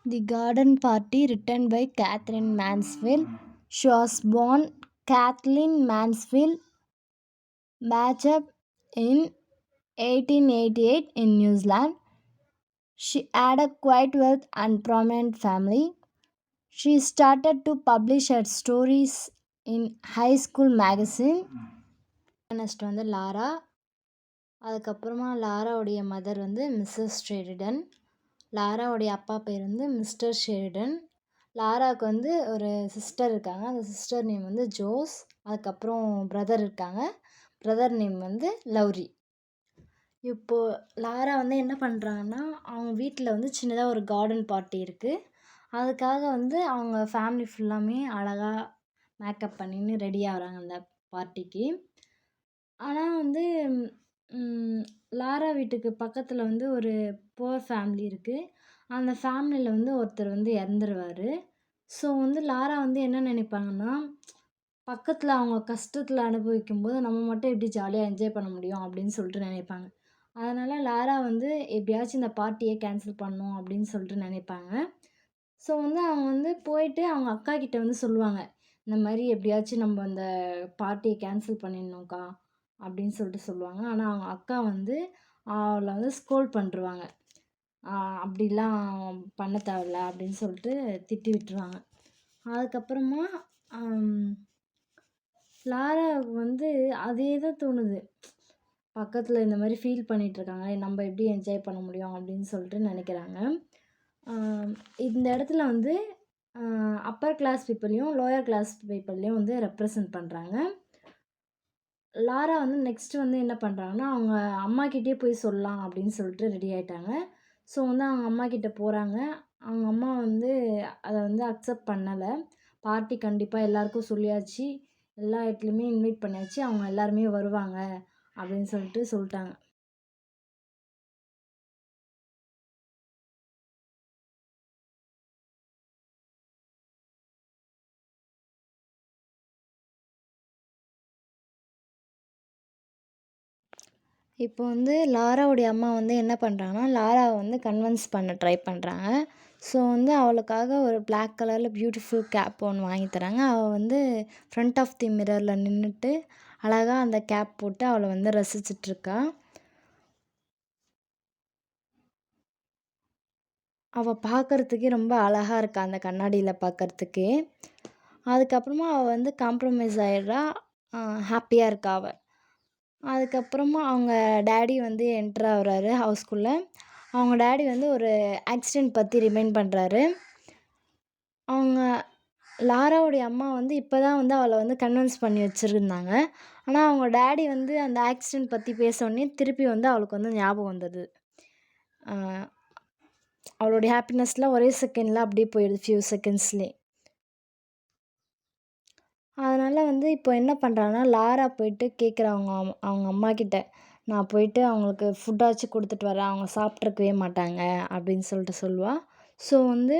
The Garden Party, written by Catherine Mansfield. She was born Kathleen Mansfield Matchup in 1888 in New Zealand. She had a quite wealth and prominent family. She started to publish her stories in high school magazine. Next வந்து Laura. அதுக்கப்புறமா லாராவுடைய mother வந்து Mrs Sheridan. லாராவுடைய அப்பா பேர் வந்து mister Sheridan. லாராவுக்கு வந்து ஒரு sister இருக்காங்க. அந்த சிஸ்டர் நேம் வந்து ஜோஸ். அதுக்கப்புறம் பிரதர் இருக்காங்க. பிரதர் நேம் வந்து லவ்ரி. இப்போது லாரா வந்து என்ன பண்ணுறாங்கன்னா, அவங்க வீட்டில் வந்து சின்னதாக ஒரு கார்டன் பார்ட்டி இருக்குது. அதுக்காக வந்து அவங்க ஃபேமிலி ஃபுல்லாமே அழகாக மேக்கப் பண்ணின்னு ரெடி ஆகுறாங்க அந்த பார்ட்டிக்கு. ஆனால் வந்து லாரா வீட்டுக்கு பக்கத்தில் வந்து ஒரு புவர் ஃபேமிலி இருக்குது. அந்த ஃபேமிலியில் வந்து ஒருத்தர் வந்து இறந்துருவார். ஸோ வந்து லாரா வந்து என்ன நினைப்பாங்கன்னா, பக்கத்தில் அவங்க கஷ்டத்தில் அனுபவிக்கும்போது நம்ம மட்டும் எப்படி ஜாலியாக என்ஜாய் பண்ண முடியும் அப்படின்னு சொல்லிட்டு நினைப்பாங்க. அதனால் லாரா வந்து எப்படியாச்சும் இந்த பார்ட்டியை கேன்சல் பண்ணணும் அப்படின்னு சொல்லிட்டு நினைப்பாங்க. ஸோ வந்து அவங்க வந்து போயிட்டு அவங்க அக்கா கிட்ட வந்து சொல்லுவாங்க, இந்த மாதிரி எப்படியாச்சும் நம்ம அந்த பார்ட்டியை கேன்சல் பண்ணிடணும்க்கா அப்படின்னு சொல்லிட்டு சொல்லுவாங்க. ஆனால் அவங்க அக்கா வந்து அவளை வந்து ஸ்கோல்ட் பண்ணிருவாங்க. அப்படிலாம் பண்ண தேவையில்ல அப்படின்னு சொல்லிட்டு திட்டி விட்டுருவாங்க. அதுக்கப்புறமா லாராவுக்கு வந்து அதே தான் தோணுது. பக்கத்தில் இந்த மாதிரி ஃபீல் பண்ணிகிட்ருக்காங்க, நம்ம எப்படி என்ஜாய் பண்ண முடியும் அப்படின்னு சொல்லிட்டு நினைக்கிறாங்க. இந்த இடத்துல வந்து அப்பர் கிளாஸ் பீப்புளையும் லோயர் கிளாஸ் பீப்புளையும் வந்து ரெப்ரசன்ட் பண்ணுறாங்க. லாரா வந்து நெக்ஸ்ட்டு வந்து என்ன பண்ணுறாங்கன்னா, அவங்க அம்மாக்கிட்டே போய் சொல்லலாம் அப்படின்னு சொல்லிட்டு ரெடி ஆகிட்டாங்க. ஸோ வந்து அவங்க அம்மாக்கிட்ட போகிறாங்க. அவங்க அம்மா வந்து அதை வந்து அக்செப்ட் பண்ணலை. பார்ட்டி கண்டிப்பாக எல்லாருக்கும் சொல்லியாச்சு, எல்லா இடத்துலையுமே இன்வைட் பண்ணியாச்சு, அவங்க எல்லாருமே வருவாங்க அப்படின்னு சொல்லிட்டாங்க. இப்போ வந்து லாராவுடைய அம்மா வந்து என்ன பண்ணுறாங்கன்னா, லாராவை வந்து கன்வின்ஸ் பண்ண ட்ரை பண்ணுறாங்க. ஸோ வந்து அவளுக்காக ஒரு பிளாக் கலரில் பியூட்டிஃபுல் கேப் ஒன்று வாங்கி தராங்க. அவள் வந்து ஃப்ரண்ட் ஆஃப் தி மிரரில் நின்றுட்டு அழகாக அந்த கேப் போட்டு அவளை வந்து ரசிச்சிட்ருக்கா. அவள் பார்க்குறதுக்கே ரொம்ப அழகாக இருக்கா அந்த கண்ணாடியில் பார்க்குறதுக்கே. அதுக்கப்புறமா அவள் வந்து காம்ப்ரமைஸ் ஆகிடுறா. ஹாப்பியாக இருக்கா அவள். அதுக்கப்புறமா அவங்க டேடி வந்து என்டர் ஆகுறாரு ஹவுஸ்குள்ளே. அவங்க டேடி வந்து ஒரு ஆக்சிடெண்ட் பற்றி ரிமைண்ட் பண்ணுறாரு. அவங்க லாராவுடைய அம்மா வந்து இப்போ தான் வந்து அவளை வந்து கன்வின்ஸ் பண்ணி வச்சுருந்தாங்க. ஆனால் அவங்க டேடி வந்து அந்த ஆக்சிடெண்ட் பற்றி பேசோடனே திருப்பி வந்து அவளுக்கு வந்து ஞாபகம் வந்தது. அவளுடைய ஹாப்பினஸ்லாம் ஒரே செகண்டில் அப்படியே போயிடுது, ஃபியூ செகண்ட்ஸ்லேயே. அதனால் வந்து இப்போ என்ன பண்ணுறாங்கன்னா, லாரா போயிட்டு கேட்குறா அவங்க அம்மாக்கிட்ட, நான் போயிட்டு அவங்களுக்கு ஃபுட்டாச்சும் கொடுத்துட்டு வரேன், அவங்க சாப்பிட்ருக்கவே மாட்டாங்க அப்படின்னு சொல்லிட்டு சொல்லுவாள். ஸோ வந்து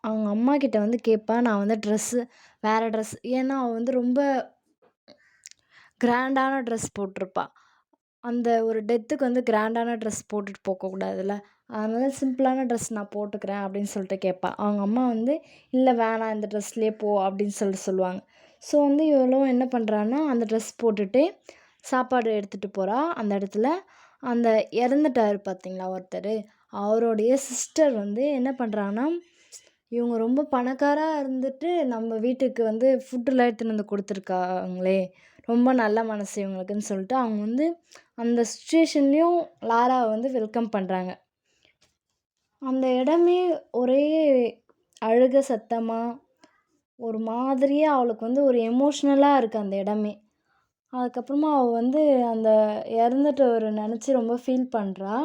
அவங்க அம்மாக்கிட்ட வந்து கேட்பா, நான் வந்து வேறு ட்ரெஸ், ஏன்னா அவள் வந்து ரொம்ப கிராண்டான ட்ரெஸ் போட்டிருப்பா. அந்த ஒரு டெத்துக்கு வந்து கிராண்டான ட்ரெஸ் போட்டுட்டு போகக்கூடாதுல்ல, அதனால் சிம்பிளான ட்ரெஸ் நான் போட்டுக்கிறேன் அப்படின்னு சொல்லிட்டு கேட்பா. அவங்க அம்மா வந்து, இல்லை வேணாம் இந்த ட்ரெஸ்லேயே போ அப்படின்னு சொல்லுவாங்க. ஸோ வந்து இவளும் என்ன பண்ணுறான்னா, அந்த ட்ரெஸ் போட்டுட்டு சாப்பாடு எடுத்துகிட்டு போகிறா. அந்த இடத்துல அந்த இறந்துட்டார் பார்த்தீங்களா ஒருத்தர், அவருடைய சிஸ்டர் வந்து என்ன பண்ணுறாங்கன்னா, இவங்க ரொம்ப பணக்காராக இருந்துட்டு நம்ம வீட்டுக்கு வந்து ஃபுட்டுலாம் எடுத்துன்னு வந்து கொடுத்துருக்காங்களே, ரொம்ப நல்ல மனசு இவங்களுக்குன்னு சொல்லிட்டு அவங்க வந்து அந்த சுச்சுவேஷன்லேயும் லாராவை வந்து வெல்கம் பண்ணுறாங்க. அந்த இடமே ஒரே அழுக சத்தமாக ஒரு மாதிரியாக அவளுக்கு வந்து ஒரு எமோஷ்னலாக இருக்குது அந்த இடமே. அதுக்கப்புறமா அவள் வந்து அந்த இறந்துட்டவரை நினச்சி ரொம்ப ஃபீல் பண்ணுறா.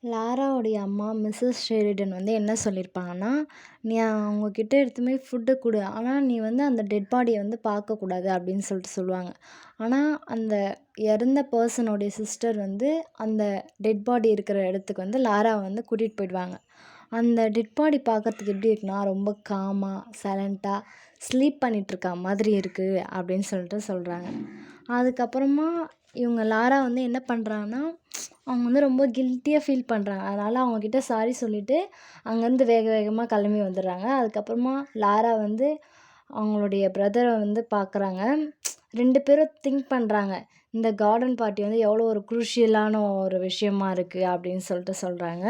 லாராவுடைய அம்மா மிஸ்ஸஸ் ஷெரிடன் வந்து என்ன சொல்லியிருப்பாங்கன்னா, நீ அவங்கக்கிட்ட எடுத்துமே ஃபுட்டு கொடு, ஆனால் நீ வந்து அந்த டெட் பாடியை வந்து பார்க்கக்கூடாது அப்படின்னு சொல்லிட்டு சொல்லுவாங்க. ஆனால் அந்த இறந்த பர்சனோடைய சிஸ்டர் வந்து அந்த டெட் பாடி இருக்கிற இடத்துக்கு வந்து லாராவை வந்து கூட்டிகிட்டு போயிடுவாங்க. அந்த டெட் பாடி பார்க்கறதுக்கு எப்படி இருக்குன்னா, ரொம்ப காமாக சைலண்ட்டாக ஸ்லீப் பண்ணிகிட்ருக்கா மாதிரி இருக்குது அப்படின்னு சொல்லிட்டு சொல்கிறாங்க. அதுக்கப்புறமா இவங்க லாரா வந்து என்ன பண்ணுறாங்கன்னா, அவங்க வந்து ரொம்ப கில்ட்டியா ஃபீல் பண்றாங்க. அதனால அவங்ககிட்ட சாரி சொல்லிட்டு, அங்கேருந்து வேக வேகமா கிளம்பி வந்துடுறாங்க. அதுக்கப்புறமா லாரா வந்து அவங்களுடைய பிரதர வந்து பார்க்குறாங்க. 2 பேரும் திங்க் பண்றாங்க. இந்த கார்டன் பார்ட்டி வந்து எவ்வளோ ஒரு குரூஷியலான ஒரு விஷயமா இருக்கு அப்படின்னு சொல்லிட்டு சொல்றாங்க.